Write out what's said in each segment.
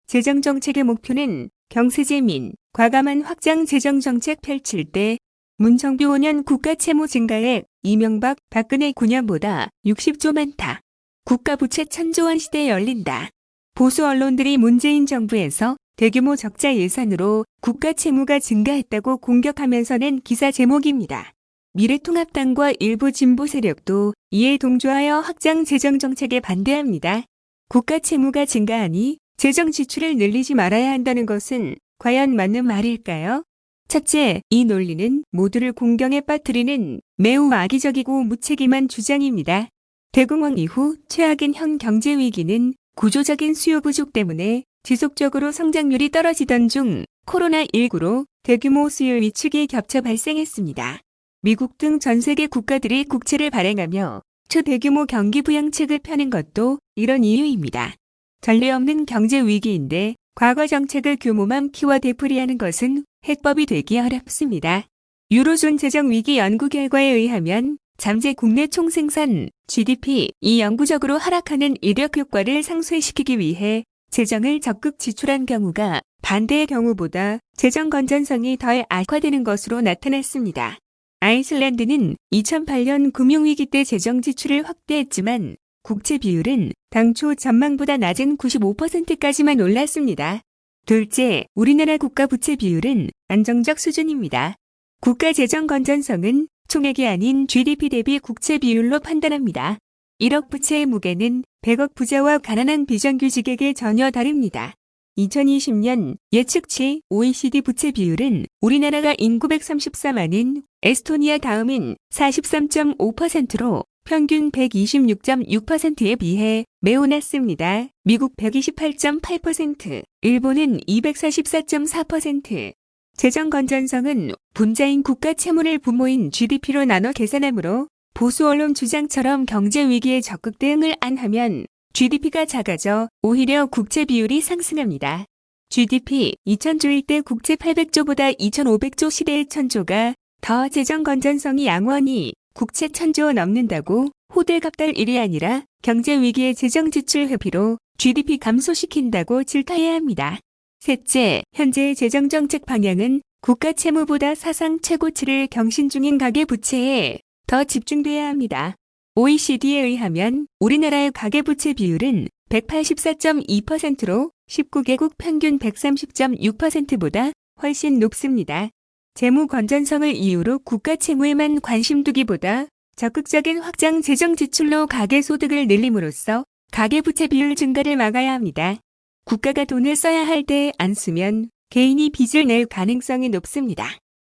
재정정책의 목표는 경세재민, 과감한 확장 재정정책 펼칠 때 문정부 5년 국가채무 증가액 이명박, 박근혜 9년보다 60조 많다. 국가부채 1,000조 원 시대에 열린다. 보수 언론들이 문재인 정부에서 대규모 적자 예산으로 국가채무가 증가했다고 공격하면서 낸 기사 제목입니다. 미래통합당과 일부 진보 세력도 이에 동조하여 확장 재정정책에 반대합니다. 국가채무가 증가하니 재정 지출을 늘리지 말아야 한다는 것은 과연 맞는 말일까요? 첫째, 이 논리는 모두를 공경에 빠뜨리는 매우 악의적이고 무책임한 주장입니다. 대공황 이후 최악인 현 경제 위기는 구조적인 수요 부족 때문에 지속적으로 성장률이 떨어지던 중 코로나19로 대규모 수요 위축이 겹쳐 발생했습니다. 미국 등 전 세계 국가들이 국채를 발행하며 초대규모 경기 부양책을 펴는 것도 이런 이유입니다. 전례 없는 경제 위기인데 과거 정책을 규모만 키워 되풀이하는 것은 해법이 되기 어렵습니다. 유로존 재정 위기 연구 결과에 의하면 잠재 국내 총생산 GDP 이 영구적으로 하락하는 이력 효과를 상쇄시키기 위해 재정을 적극 지출한 경우가 반대의 경우보다 재정 건전성이 덜 악화되는 것으로 나타났습니다. 아이슬란드는 2008년 금융위기 때 재정 지출을 확대했지만 국채 비율은 당초 전망보다 낮은 95%까지만 올랐습니다. 둘째, 우리나라 국가 부채 비율은 안정적 수준입니다. 국가 재정 건전성은 총액이 아닌 GDP 대비 국채 비율로 판단합니다. 1억 부채의 무게는 100억 부자와 가난한 비정규직에게 전혀 다릅니다. 2020년 예측치 OECD 부채 비율은 우리나라가 인구 134만인 에스토니아 다음인 43.5%로 평균 126.6%에 비해 매우 낮습니다. 미국 128.8%, 일본은 244.4%. 재정 건전성은 분자인 국가 채무를 부모인 GDP로 나눠 계산하므로 보수 언론 주장처럼 경제 위기에 적극 대응을 안 하면 GDP가 작아져 오히려 국채 비율이 상승합니다. GDP 2000조일 때 국채 800조보다 2500조 시대의 1000조가 더 재정 건전성이 양원이 국채 1000조 넘는다고 호들갑달 일이 아니라 경제 위기의 재정 지출 회피로 GDP 감소시킨다고 질타해야 합니다. 셋째, 현재의 재정정책 방향은 국가 채무보다 사상 최고치를 경신 중인 가계부채에 더 집중돼야 합니다. OECD에 의하면 우리나라의 가계부채 비율은 184.2%로 19개국 평균 130.6%보다 훨씬 높습니다. 재무 건전성을 이유로 국가 채무에만 관심 두기보다 적극적인 확장 재정 지출로 가계소득을 늘림으로써 가계부채 비율 증가를 막아야 합니다. 국가가 돈을 써야 할 때 안 쓰면 개인이 빚을 낼 가능성이 높습니다.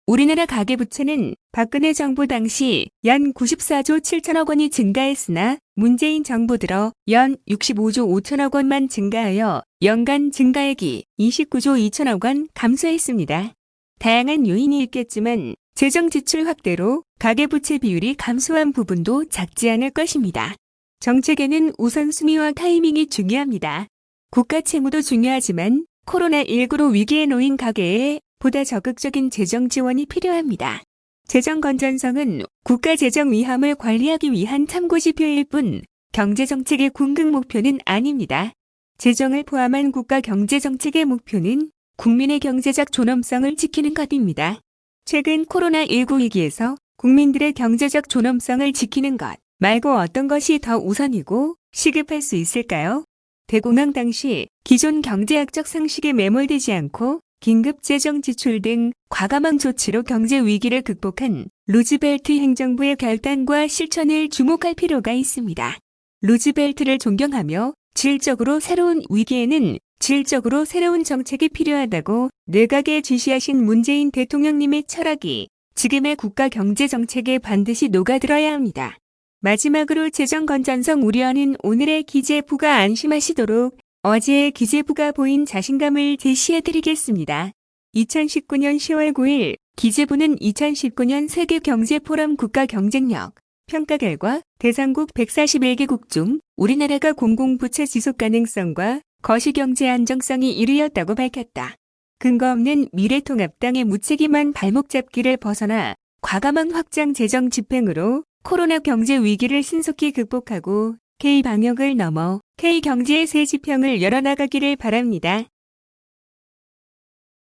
우리나라 가계부채는 박근혜 정부 당시 연 94조 7천억 원이 증가했으나 문재인 정부 들어 연 65조 5천억 원만 증가하여 연간 증가액이 29조 2천억 원 감소했습니다. 다양한 요인이 있겠지만 재정 지출 확대로 가계부채 비율이 감소한 부분도 작지 않을 것입니다. 정책에는 우선순위와 타이밍이 중요합니다. 국가 채무도 중요하지만 코로나19로 위기에 놓인 가계에 보다 적극적인 재정 지원이 필요합니다. 재정 건전성은 국가 재정 위험을 관리하기 위한 참고지표일 뿐 경제정책의 궁극 목표는 아닙니다. 재정을 포함한 국가 경제정책의 목표는 국민의 경제적 존엄성을 지키는 것입니다. 최근 코로나19 위기에서 국민들의 경제적 존엄성을 지키는 것 말고 어떤 것이 더 우선이고 시급할 수 있을까요? 대공황 당시 기존 경제학적 상식에 매몰되지 않고 긴급 재정 지출 등 과감한 조치로 경제 위기를 극복한 루즈벨트 행정부의 결단과 실천을 주목할 필요가 있습니다. 루즈벨트를 존경하며 질적으로 새로운 위기에는 질적으로 새로운 정책이 필요하다고 내각에 지시하신 문재인 대통령님의 철학이 지금의 국가 경제 정책에 반드시 녹아들어야 합니다. 마지막으로 재정 건전성 우려하는 오늘의 기재부가 안심하시도록 어제의 기재부가 보인 자신감을 제시해드리겠습니다. 2019년 10월 9일 기재부는 2019년 세계경제포럼 국가경쟁력 평가 결과 대상국 141개국 중 우리나라가 공공부채 지속 가능성과 거시경제 안정성이 1위였다고 밝혔다. 근거 없는 미래통합당의 무책임한 발목 잡기를 벗어나 과감한 확장 재정 집행으로 코로나 경제 위기를 신속히 극복하고 K방역을 넘어 K경제의 새 지평을 열어나가기를 바랍니다.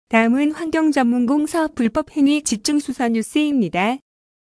다음은 환경전문공사업 불법 행위 집중수사 뉴스입니다.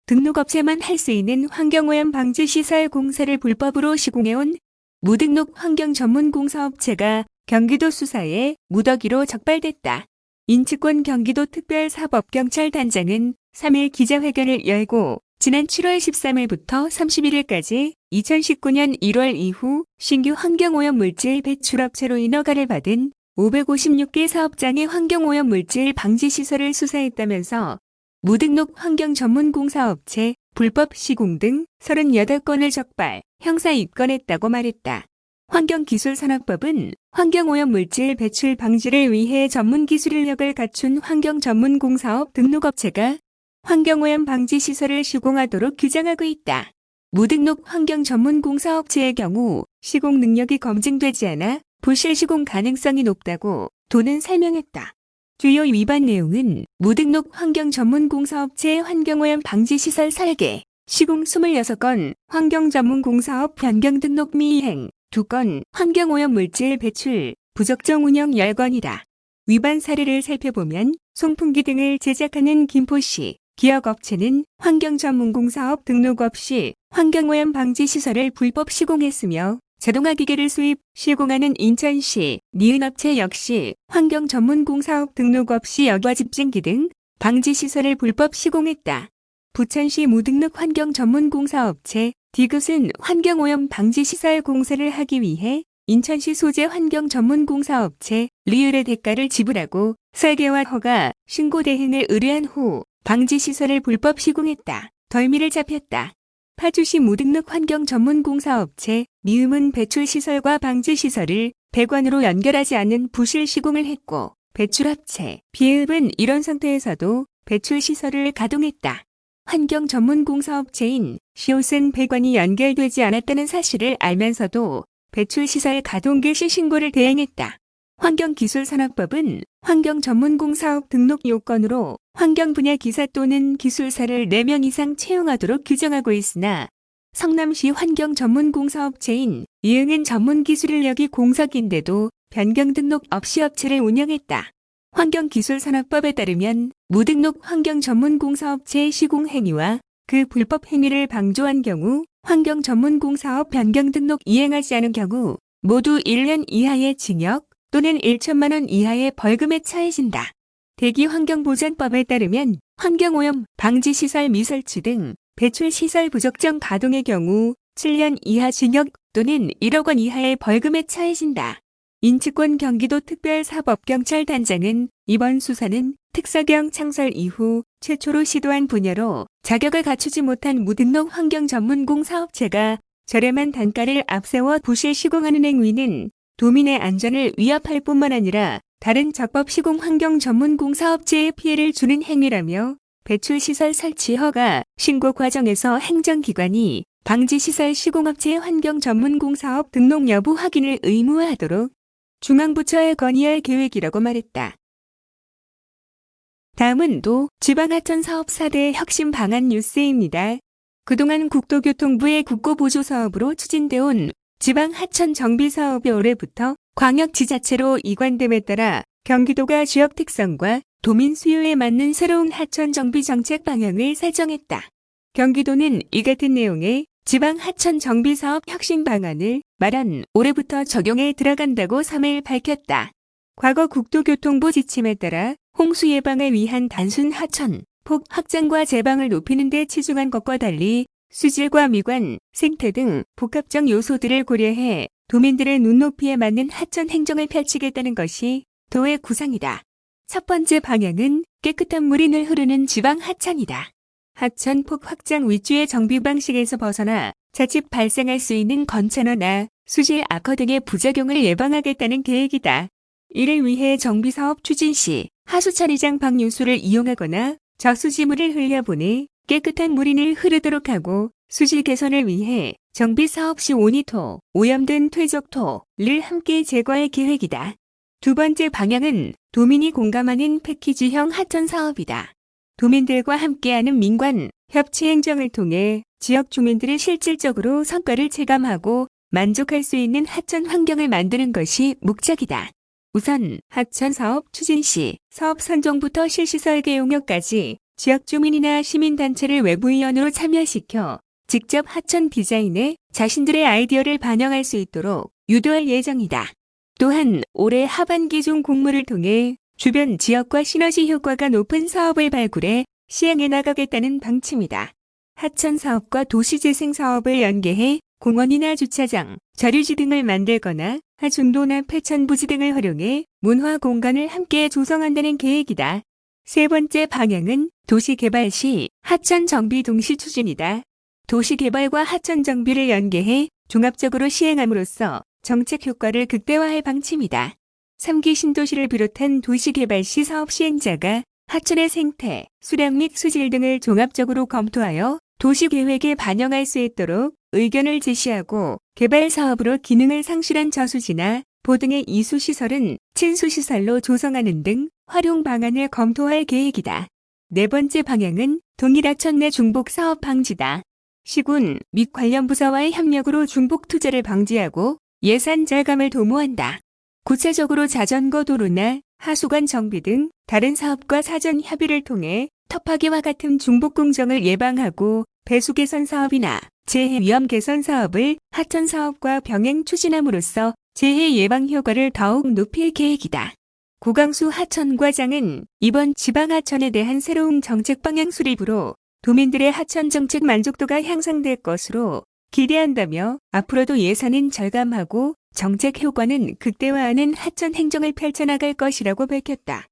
등록업체만 할 수 있는 환경오염 방지 시설 공사를 불법으로 시공해온 무등록 환경전문공사업체가 경기도 수사에 무더기로 적발됐다. 인치권 경기도 특별사법경찰단장은 3일 기자회견을 열고 지난 7월 13일부터 31일까지 2019년 1월 이후 신규 환경오염 물질 배출업체로 인허가를 받은 556개 사업장의 환경오염 물질 방지 시설을 수사했다면서 무등록 환경전문공사업체 불법 시공 등 38건을 적발, 형사 입건했다고 말했다. 환경기술산업법은 환경오염 물질 배출 방지를 위해 전문기술 인력을 갖춘 환경전문공사업 등록업체가 환경오염 방지 시설을 시공하도록 규정하고 있다. 무등록 환경전문공사업체의 경우 시공 능력이 검증되지 않아 부실 시공 가능성이 높다고 도는 설명했다. 주요 위반 내용은 무등록 환경전문공사업체의 환경오염 방지 시설 설계, 시공 26건, 환경전문공사업 변경 등록 미이행 2건, 환경오염 물질 배출, 부적정 운영 10건이다. 위반 사례를 살펴보면 송풍기 등을 제작하는 김포시 기업업체는 환경전문공사업 등록 없이 환경오염 방지 시설을 불법 시공했으며 자동화 기계를 수입, 시공하는 인천시 니은업체 역시 환경전문공사업 등록 없이 여과 집진기 등 방지시설을 불법 시공했다. 부천시 무등록 환경전문공사업체 디귿은 환경오염 방지시설 공사를 하기 위해 인천시 소재 환경전문공사업체 리을의 대가를 지불하고 설계와 허가, 신고 대행을 의뢰한 후 방지시설을 불법 시공했다. 덜미를 잡혔다. 파주시 무등록 환경전문공사업체 미음은 배출시설과 방지시설을 배관으로 연결하지 않는 부실 시공을 했고 배출업체 비읍은 이런 상태에서도 배출시설을 가동했다. 환경전문공사업체인 시옷은 배관이 연결되지 않았다는 사실을 알면서도 배출시설 가동 개시 신고를 대행했다. 환경기술산업법은 환경전문공사업 등록 요건으로 환경 분야 기사 또는 기술사를 4명 이상 채용하도록 규정하고 있으나 성남시 환경전문공사업체인 이응은 전문기술 인력이 공석인데도 변경 등록 없이 업체를 운영했다. 환경기술산업법에 따르면 무등록 환경전문공사업체의 시공행위와 그 불법 행위를 방조한 경우 환경전문공사업 변경 등록 이행하지 않은 경우 모두 1년 이하의 징역 또는 1천만 원 이하의 벌금에 처해진다. 대기환경보전법에 따르면 환경오염 방지시설 미설치 등 배출시설 부적정 가동의 경우 7년 이하 징역 또는 1억 원 이하의 벌금에 처해진다. 인치권 경기도 특별사법경찰단장은 이번 수사는 특사경 창설 이후 최초로 시도한 분야로 자격을 갖추지 못한 무등록 환경전문공사업체가 저렴한 단가를 앞세워 부실 시공하는 행위는 도민의 안전을 위협할 뿐만 아니라 다른 적법 시공 환경 전문공 사업체에 피해를 주는 행위라며 배출시설 설치 허가, 신고 과정에서 행정기관이 방지시설 시공업체 환경 전문공 사업 등록 여부 확인을 의무화하도록 중앙부처에 건의할 계획이라고 말했다. 다음은 도 지방하천 사업 4대 혁신 방안 뉴스입니다. 그동안 국토교통부의 국고보조사업으로 추진되어온 지방 하천 정비 사업이 올해부터 광역지자체로 이관됨에 따라 경기도가 지역 특성과 도민 수요에 맞는 새로운 하천 정비 정책 방향을 설정했다. 경기도는 이 같은 내용의 지방 하천 정비 사업 혁신 방안을 말한 올해부터 적용에 들어간다고 3일 밝혔다. 과거 국토교통부 지침에 따라 홍수 예방을 위한 단순 하천, 폭 확장과 제방을 높이는 데 치중한 것과 달리 수질과 미관, 생태 등 복합적 요소들을 고려해 도민들의 눈높이에 맞는 하천 행정을 펼치겠다는 것이 도의 구상이다. 첫 번째 방향은 깨끗한 물이 늘 흐르는 지방 하천이다. 하천 폭 확장 위주의 정비 방식에서 벗어나 자칫 발생할 수 있는 건천어나 수질 악화 등의 부작용을 예방하겠다는 계획이다. 이를 위해 정비사업 추진 시 하수 처리장 방류수를 이용하거나 저수지물을 흘려보내 깨끗한 물이 늘 흐르도록 하고 수질 개선을 위해 정비사업 시 오니토, 오염된 퇴적토를 함께 제거할 계획이다. 두 번째 방향은 도민이 공감하는 패키지형 하천 사업이다. 도민들과 함께하는 민관, 협치 행정을 통해 지역 주민들이 실질적으로 성과를 체감하고 만족할 수 있는 하천 환경을 만드는 것이 목적이다. 우선 하천 사업 추진 시 사업 선정부터 실시 설계 용역까지 지역 주민이나 시민단체를 외부위원으로 참여시켜 직접 하천 디자인에 자신들의 아이디어를 반영할 수 있도록 유도할 예정이다. 또한 올해 하반기 중 공모를 통해 주변 지역과 시너지 효과가 높은 사업을 발굴해 시행해 나가겠다는 방침이다. 하천 사업과 도시재생 사업을 연계해 공원이나 주차장, 자류지 등을 만들거나 하중도나 폐천부지 등을 활용해 문화 공간을 함께 조성한다는 계획이다. 세 번째 방향은 도시개발 시 하천 정비 동시 추진이다. 도시개발과 하천 정비를 연계해 종합적으로 시행함으로써 정책 효과를 극대화할 방침이다. 3기 신도시를 비롯한 도시개발 시 사업 시행자가 하천의 생태, 수량 및 수질 등을 종합적으로 검토하여 도시계획에 반영할 수 있도록 의견을 제시하고 개발 사업으로 기능을 상실한 저수지나 보등의 이수시설은 친수시설로 조성하는 등 활용 방안을 검토할 계획이다. 네 번째 방향은 동일하천 내 중복 사업 방지다. 시군 및 관련 부서와의 협력으로 중복 투자를 방지하고 예산 절감을 도모한다. 구체적으로 자전거 도로나 하수관 정비 등 다른 사업과 사전 협의를 통해 터파기와 같은 중복 공정을 예방하고 배수 개선 사업이나 재해 위험 개선 사업을 하천 사업과 병행 추진함으로써 재해 예방 효과를 더욱 높일 계획이다. 고강수 하천과장은 이번 지방하천에 대한 새로운 정책 방향 수립으로 도민들의 하천 정책 만족도가 향상될 것으로 기대한다며 앞으로도 예산은 절감하고 정책 효과는 극대화하는 하천 행정을 펼쳐나갈 것이라고 밝혔다.